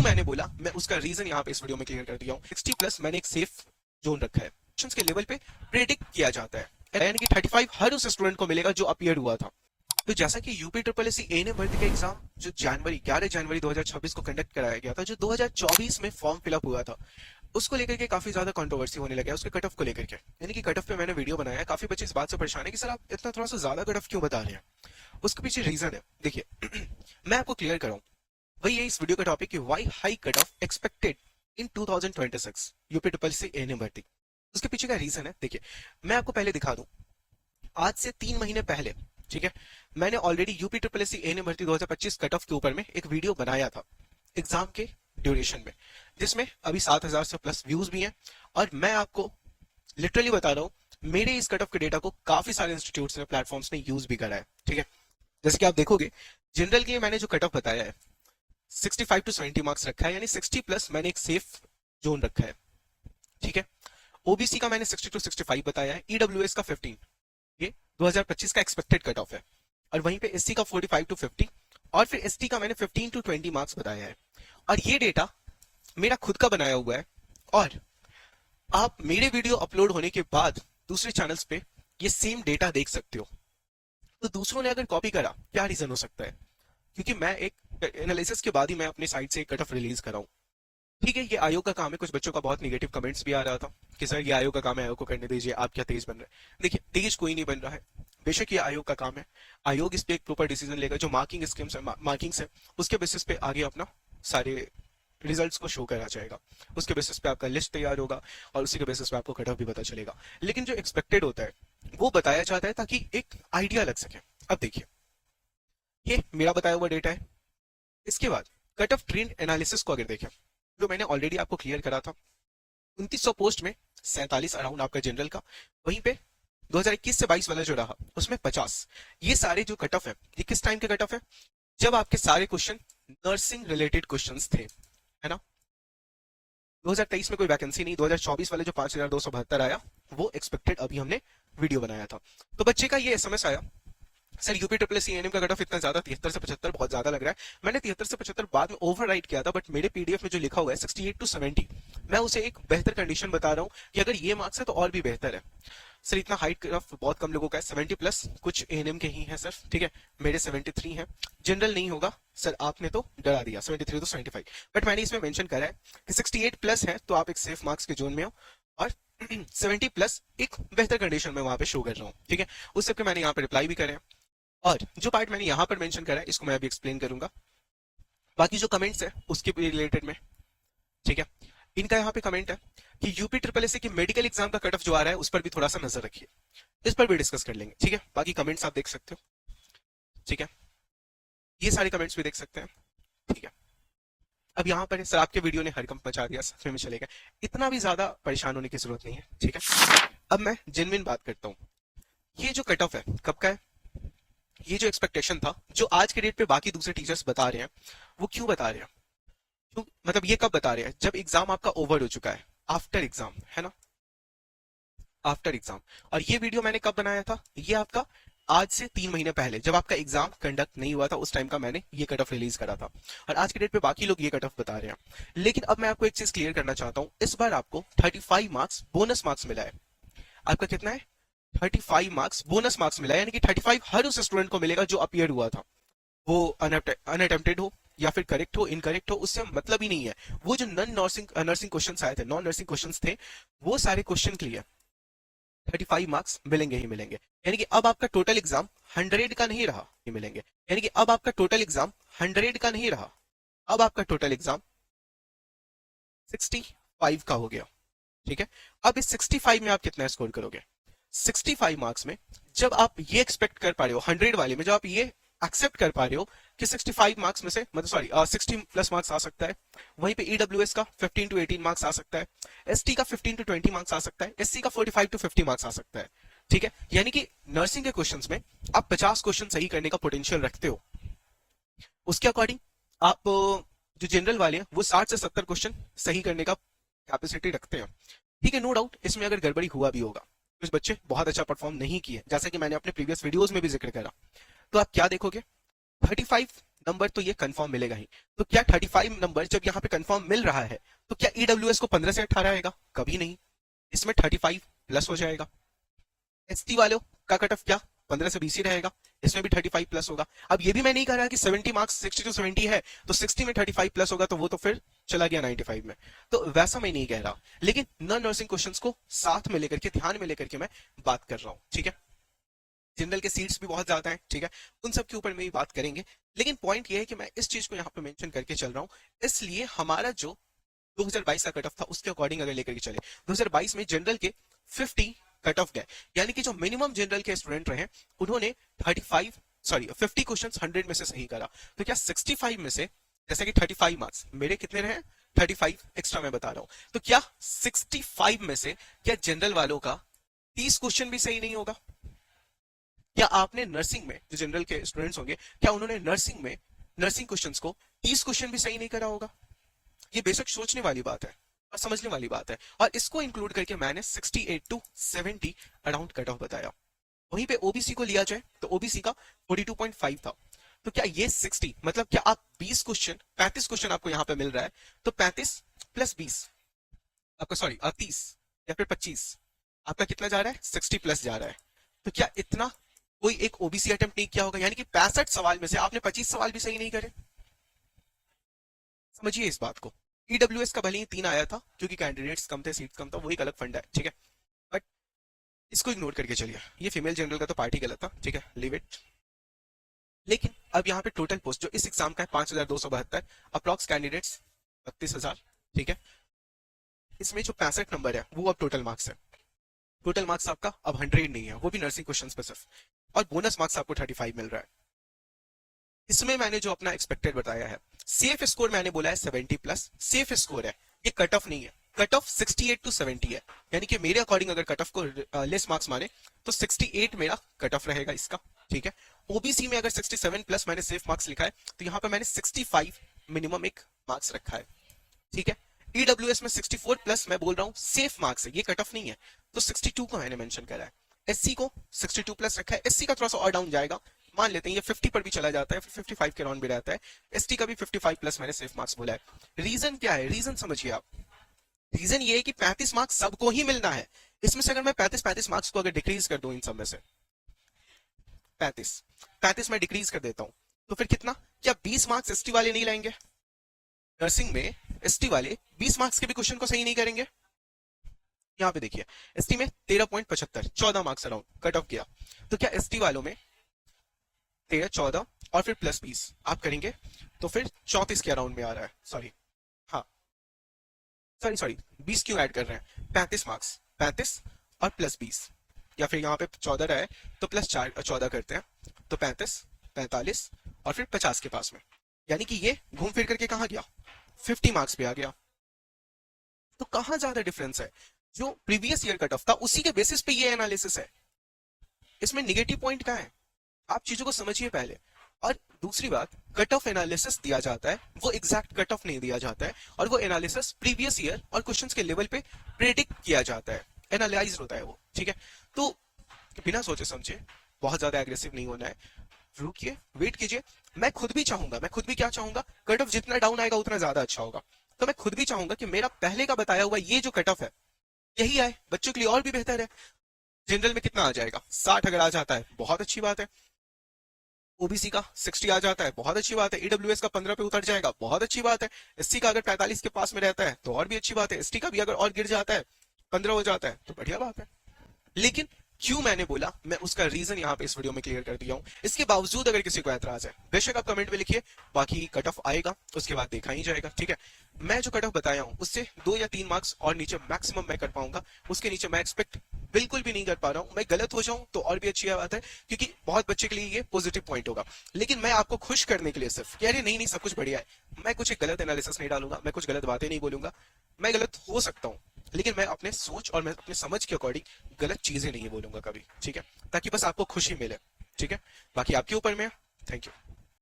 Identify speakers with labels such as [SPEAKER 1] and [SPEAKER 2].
[SPEAKER 1] मैंने बोला, मैं उसका रीजन यहाँ पे इस वीडियो में क्लियर कर दिया हूँ। 60 प्लस मैंने एक सेफ जोन रखा है, क्वेश्चंस के लेवल पे प्रेडिक्ट किया जाता है, यानी कि 35 हर उस स्टूडेंट को मिलेगा जो अपीयर हुआ था। तो जैसा कि UP triple S C ANM भर्ती का एग्जाम जो 11 जनवरी 2026 को कंडक्ट कराया गया था, जो 2024 में फॉर्म फिलअप हुआ था, उसको लेकर के काफी ज्यादा कंट्रोवर्सी होने लगा है, उसके कट ऑफ को लेकर के। यानी कि कट ऑफ पे मैंने वीडियो बनाया है, काफी बच्चे इस बात से परेशान है कि सर आप इतना थोड़ा सा ज्यादा कट ऑफ क्यों बता रहे हैं। उसके पीछे रीजन है, देखिए मैं आपको क्लियर कराऊं, वही है इस वीडियो का टॉपिक कि why high cut off expected in 2026 UP triple C ANM भर्ती। उसके पीछे का रीजन है, देखिए मैं आपको पहले दिखा दूं, आज से 3 महीने पहले, ठीक है, मैंने already UP triple S C ANM भर्ती 2025 कट ऑफ के ऊपर में एक वीडियो बनाया था एग्जाम के ड्यूरेशन में, जिसमें अभी 7,000 से प्लस व्यूज भी हैं। और मैं आपको लिटरली बता रहा हूं, मेरे इस कट ऑफ के डेटा को काफी सारे इंस्टीट्यूट्स ने, प्लेटफॉर्म्स ने यूज भी करा है, ठीक है। जैसे कि आप देखोगे, जनरल के मैंने जो कट ऑफ बताया है 65 टू 70 मार्क्स रखा है, यानी 60 प्लस मैंने एक सेफ जोन रखा है, ठीक है। ओबीसी का मैंने 60 टू 65 बताया है, ईडब्ल्यूएस का 15, ये 2025 का एक्सपेक्टेड कट ऑफ है। और वहीं पे एससी का 45 टू 50, और फिर एसटी का मैंने 15 टू 20 मार्क्स बताया है। और ये डेटा मेरा खुद का बनाया हुआ है, और आप मेरे वीडियो अपलोड होने के बाद दूसरे चैनल्स पे ये सेम डेटा देख सकते हो। तो दूसरों ने अगर कॉपी करा, क्या रीजन हो सकता है? क्योंकि मैं एक एनालिसिस के बाद ही मैं अपनी साइट से एक कट ऑफ रिलीज कर रहा हूँ, ठीक है। ये आयोग का काम है, कुछ बच्चों का बहुत निगेटिव कमेंट्स भी आ रहा था कि सर ये आयोग का काम है, आयोग को करने दीजिए, आप क्या तेज बन रहे हैं। देखिए, तेज कोई नहीं बन रहा है, बेशक ये आयोग का काम है, आयोग इस पे एक प्रॉपर डिसीजन लेगा, जो मार्किंग स्कीम्स है, मार्किंग्स है, उसके बेसिस पे आगे अपना सारे रिजल्ट्स को शो करा जाएगा, उसके बेसिस पे आपका लिस्ट तैयार होगा, और उसी के बेसिस पे आपको कट ऑफ भी पता चलेगा। लेकिन जो एक्सपेक्टेड होता है वो बताया जाता है ताकि एक आइडिया लग सके। अब देखिए, ये मेरा बताया हुआ डेटा है। इसके बाद कट ऑफ ट्रेंड एनालिसिस को अगर देखें, जो मैंने ऑलरेडी आपको क्लियर करा था, 2900 पोस्ट में 47 अराउंड आपका जनरल का, वहीं पे 2021 से 22 वाला जो रहा उसमें 50। ये सारे जो कट ऑफ है, ये किस टाइम के कट ऑफ है? जब आपके सारे क्वेश्चन नर्सिंग रिलेटेड क्वेश्चंस थे, है ना। 2023 में कोई वैकेंसी नहीं, 2024 वाले जो 5272 आया वो एक्सपेक्टेड अभी हमने वीडियो बनाया था। तो बच्चे का ये एसएमएस आया, sir UP triple S C ANM का कट ऑफ इतना ज्यादा, 73 से 75 बहुत ज्यादा लग रहा है। मैंने 73 से 75 बाद में ओवरराइट किया था, बट मेरे पीडीएफ में जो लिखा हुआ है 68 टू 70, मैं उसे एक बेहतर कंडीशन बता रहा हूँ कि अगर ये मार्क्स है तो और भी बेहतर है। सर इतना हाइट कट ऑफ बहुत कम लोगों का है, 70 प्लस कुछ एएनएम के ही है सर, ठीक है, मेरे 73 हैं, जनरल नहीं होगा सर, आपने तो डरा दिया, 73 तो 75। बट मैंने इसमें मेंशन करा है कि 68 प्लस है तो आप एक सेफ मार्क्स के जोन में हो, और 70 प्लस एक बेहतर कंडीशन में वहां पे शो कर रहा हूँ, ठीक है। उस सबके मैंने यहाँ पे रिप्लाई भी करे हैं, और जो पार्ट मैंने यहां पर मेंशन करा है इसको मैं अभी एक्सप्लेन करूंगा। बाकी जो कमेंट्स है उसके रिलेटेड में, ठीक है, इनका यहाँ पे कमेंट है कि यूपी ट्रिपल एस की मेडिकल एग्जाम का कट ऑफ जो आ रहा है उस पर भी थोड़ा सा नजर रखिए, इस पर भी डिस्कस कर लेंगे, ठीक है। बाकी कमेंट्स आप देख सकते हो, ठीक है, ये सारे कमेंट्स भी देख सकते हैं, ठीक है। अब यहाँ पर सर आपके वीडियो ने हरकंप मचा दिया, सच में चलेगा, इतना भी ज्यादा परेशान होने की जरूरत नहीं है, ठीक है। अब मैं जेन्युइन बात करता हूँ, ये जो कट ऑफ है कब का है? ये जो एक्सपेक्टेशन था, जो आज के डेट पे बाकी दूसरे टीचर्स बता रहे हैं, वो क्यों बता रहे हैं? क्यों, मतलब ये कब बता रहे हैं? जब एग्जाम आपका ओवर हो चुका है, आफ्टर एग्जाम, है ना, आफ्टर एग्जाम। और ये वीडियो मैंने कब बनाया था? ये आपका आज से 3 महीने पहले, जब आपका एग्जाम कंडक्ट नहीं हुआ था, उस टाइम का मैंने ये कट ऑफ रिलीज करा था। और आज के डेट पे बाकी लोग ये कट ऑफ बता रहे हैं। लेकिन अब मैं आपको एक चीज क्लियर करना चाहता हूं, इस बार आपको 35 मार्क्स बोनस मार्क्स मिला है। आपका कितना है? 35 मार्क्स बोनस मार्क्स मिला है, यानी कि 35 हर उस स्टूडेंट को मिलेगा जो अपीयर हुआ था, वो अनअटेम्प्टेड हो या फिर करेक्ट हो, इनकरेक्ट हो, उससे मतलब ही नहीं है। वो जो नर्सिंग क्वेश्चन आए थे, नॉन नर्सिंग क्वेश्चन थे, वो सारे क्वेश्चन के लिए 35 मार्क्स मिलेंगे ही मिलेंगे। यानी कि अब आपका टोटल एग्जाम 100 का नहीं रहा, ही मिलेंगे। यानी कि अब आपका टोटल एग्जाम 100 का नहीं रहा, अब आपका टोटल एग्जाम 65 का हो गया, ठीक है। अब इस 65 में आप कितना स्कोर करोगे? 65 मार्क्स में जब आप ये एक्सपेक्ट कर पा रहे हो, 100 वाले में जब आप ये एक्सेप्ट कर पा रहे हो कि 65 मार्क्स में से, मतलब सॉरी 60 प्लस मार्क्स आ सकता है, वहीं पे ईडब्ल्यूएस का 15 टू 18 मार्क्स आ सकता है, एसटी का 15 टू 20 मार्क्स आ सकता है, एससी का 45 टू 50 मार्क्स आ सकता है, ठीक है। यानी कि नर्सिंग के क्वेश्चंस में आप 50 क्वेश्चन सही करने का पोटेंशियल रखते हो। उसके अकॉर्डिंग आप जो जनरल वाले हैं वो 60 से 70 क्वेश्चन सही करने का कैपेसिटी रखते हैं, ठीक है। नो डाउट इसमें अगर गड़बड़ी हुआ भी होगा, कुछ बच्चे बहुत अच्छा परफॉर्म नहीं किए, जैसा कि मैंने अपने प्रीवियस वीडियोस में भी जिक्र करा, तो आप क्या देखोगे? 35 नंबर तो ये कंफर्म मिलेगा ही। तो क्या 35 नंबर जब यहाँ पे कंफर्म मिल रहा है तो क्या ईडब्ल्यूएस को 15 से 18 आएगा? कभी नहीं। इसमें 35 प्लस हो जाएगा। एसटी वालों का कट ऑफ क्या 15 से 20 ही रहेगा, इसमें भी 35 प्लस होगा। अब ये भी मैं नहीं कह रहा कि 70 मार्क्स 60 टू 70 है तो 60 में 35 प्लस होगा तो वो तो फिर चला गया 95 में, तो वैसा मैं नहीं कह रहा। लेकिन नॉन नर्सिंग क्वेश्चंस को साथ में लेकर के, ध्यान में लेकर के मैं बात कर रहा हूँ, ठीक है। जनरल के सीट्स भी बहुत ज्यादा हैं, ठीक है, उन सब के ऊपर में भी बात करेंगे। लेकिन पॉइंट ये है कि मैं इस चीज को यहाँ पे मेंशन करके चल रहा हूँ, इसलिए हमारा जो 2022 का कट ऑफ था उसके अकॉर्डिंग अगर लेकर के चले, 2022 में जनरल के 50 कट ऑफ गए, यानी कि जो मिनिमम जनरल के स्टूडेंट रहे उन्होंने 50 क्वेश्चंस 100 में से सही करा। तो क्या 65 में से, जैसे कि 35 मार्क्स मेरे कितने रहे, 35 एक्स्ट्रा मैं बता रहा हूं, तो क्या 65 में से क्या जनरल वालों का 30 क्वेश्चन भी सही नहीं होगा? क्या आपने नर्सिंग में जो जनरल के स्टूडेंट्स होंगे, क्या उन्होंने नर्सिंग क्वेश्चंस को 30 क्वेश्चन भी सही नहीं करा होगा? ये बेशक सोचने वाली बात है और समझने वाली बात है, और इसको इंक्लूड करके मैंने 68 टू 70 अराउंड कट ऑफ बताया। वहीं पे ओबीसी को लिया जाए तो ओबीसी का 42.5 था। तो क्या ये 60 मतलब क्या आप 35 क्वेश्चन आपको यहाँ पे मिल रहा है, तो 35 प्लस 20 आपका, सॉरी 30 या फिर 25, आपका कितना जा रहा है, 60 प्लस जा रहा है। तो क्या इतना कोई एक ओबीसी अटेम्प्ट नहीं किया होगा? यानी कि 65 सवाल में से आपने 25 सवाल भी सही नहीं करे। समझिए इस बात को। ईडब्ल्यूएस का भले ही 3 आया था क्योंकि कैंडिडेट्स कम थे, सीट्स कम था, वो एक अलग फंड है, ठीक है, बट इसको इग्नोर करके चलिए। ये फीमेल जनरल का तो पार्ट ही गलत था, ठीक है, लीव इट। लेकिन अब यहाँ पे टोटल पोस्ट जो इस एग्जाम का है 5272, अप्रॉक्स कैंडिडेट्स 32,000, ठीक है। इसमें जो 65 नंबर है वो अब टोटल मार्क्स है। टोटल मार्क्स आपका अब 100 नहीं है, वो भी नर्सिंग क्वेश्चन पे सिर्फ, और बोनस मार्क्स आपको 35 मिल रहा है। इसमें मैंने जो अपना एक्सपेक्टेड बताया है, सेफ स्कोर मैंने बोला है 70 प्लस, सेफ स्कोर है, ये कट ऑफ नहीं है। कट ऑफ 68 टू 70 है, यानी कि मेरे अकॉर्डिंग अगर कट ऑफ को लेस मार्क्स माने तो 68 मेरा कट ऑफ रहेगा इसका, ठीक है। ओबीसी में अगर 67 प्लस मैंने सेफ मार्क्स लिखा है तो यहाँ पे मैंने 65 मिनिमम एक मार्क्स रखा है, ठीक है। ईडब्ल्यूएस में 64 प्लस मैं बोल रहा हूँ सेफ मार्क्स है, ये कट ऑफ नहीं है, तो 62 को मैंने मेंशन करा है। एससी को 62 प्लस रखा है, एससी का थोड़ा सा और डाउन जाएगा, मान लेते हैं ये 50 पर भी चला जाता है, फिर 55 के राउंड भी रहता है। एसटी का भी 55 प्लस मैंने सेफ मार्क्स बोला है। रीजन क्या है, रीजन समझिए आप। रीजन ये है कि 35 मार्क्स सबको ही मिलना है। इसमें से अगर मैं 35 मार्क्स को अगर डिक्रीज कर दूं, इन सब में से 35 में डिक्रीज कर देता हूं, तो फिर कितना, क्या 20 मार्क्स एसटी वाले नहीं लाएंगे? नर्सिंग में एसटी वाले 20 मार्क्स के भी क्वेश्चन को सही नहीं करेंगे। यहाँ पे देखिए एसटी में 13.75, 14 मार्क्स अराउंड कट ऑफ किया, तो क्या एसटी वालों में 13, 14 और फिर प्लस 20 आप करेंगे तो फिर 34 के अराउंड में आ रहा है, सॉरी, हाँ सॉरी 20 क्यों ऐड कर रहे हैं, 35 मार्क्स, 35 और प्लस 20, या फिर यहाँ पे 14 रहा है तो प्लस 14 करते हैं, तो 35, 45 और फिर 50 के पास में, यानी कि ये घूम फिर करके कहाँ गया, 50 मार्क्स पे आ गया। तो कहाँ ज्यादा डिफरेंस है, जो प्रीवियस ईयर कट ऑफ था उसी के बेसिस पे ये एनालिसिस है, इसमें निगेटिव पॉइंट कहाँ है, आप चीजों को समझिए पहले। और दूसरी बात, कट ऑफ एनालिसिस दिया जाता है, वो एग्जैक्ट कट ऑफ नहीं दिया जाता है, और वो एनालिसिस प्रीवियस ईयर और क्वेश्चंस के लेवल पे प्रेडिक्ट किया जाता है, एनालाइज होता है वो, ठीक है। तो बिना सोचे समझे बहुत ज्यादा एग्रेसिव नहीं होना है, रुकिए, वेट कीजिए। मैं खुद भी क्या चाहूंगा, कट ऑफ जितना डाउन आएगा उतना ज्यादा अच्छा होगा। तो मैं खुद भी चाहूंगा कि मेरा पहले का बताया हुआ ये जो कट ऑफ है यही आए, बच्चों के लिए और भी बेहतर है। जनरल में कितना आ जाएगा, 60 अगर आ जाता है बहुत अच्छी बात है, ओबीसी का 60 आ जाता है बहुत अच्छी बात है, ईडब्ल्यूएस का 15 पे उतर जाएगा बहुत अच्छी बात है, एससी का अगर 45 के पास में रहता है तो और भी अच्छी बात है, एसटी का भी अगर और गिर जाता है 15 हो जाता है तो बढ़िया बात है। लेकिन क्यों मैंने बोला, मैं उसका रीजन यहाँ पे इस वीडियो में क्लियर कर दिया हूँ। इसके बावजूद अगर किसी को ऐतराज है बेशक आप कमेंट में लिखिए, बाकी कट ऑफ आएगा उसके बाद देखा ही जाएगा, ठीक है। मैं जो कट ऑफ बताया हूँ उससे 2 या 3 मार्क्स और नीचे मैक्सिमम मैं कर पाऊंगा, उसके नीचे मैं एक्सपेक्ट बिल्कुल भी नहीं कर पा रहा हूँ। मैं गलत हो जाऊं तो और भी अच्छी बात है, क्योंकि बहुत बच्चे के लिए ये पॉजिटिव पॉइंट होगा। लेकिन मैं आपको खुश करने के लिए सिर्फ कि अरे नहीं सब कुछ बढ़िया है, मैं कुछ एक गलत एनालिसिस नहीं डालूंगा, मैं कुछ गलत बातें नहीं बोलूंगा। मैं गलत हो सकता हूँ लेकिन मैं अपने सोच और मैं अपने समझ के अकॉर्डिंग गलत चीजें नहीं बोलूंगा कभी, ठीक है, ताकि बस आपको खुशी मिले, ठीक है। बाकी आपके ऊपर में। Thank you.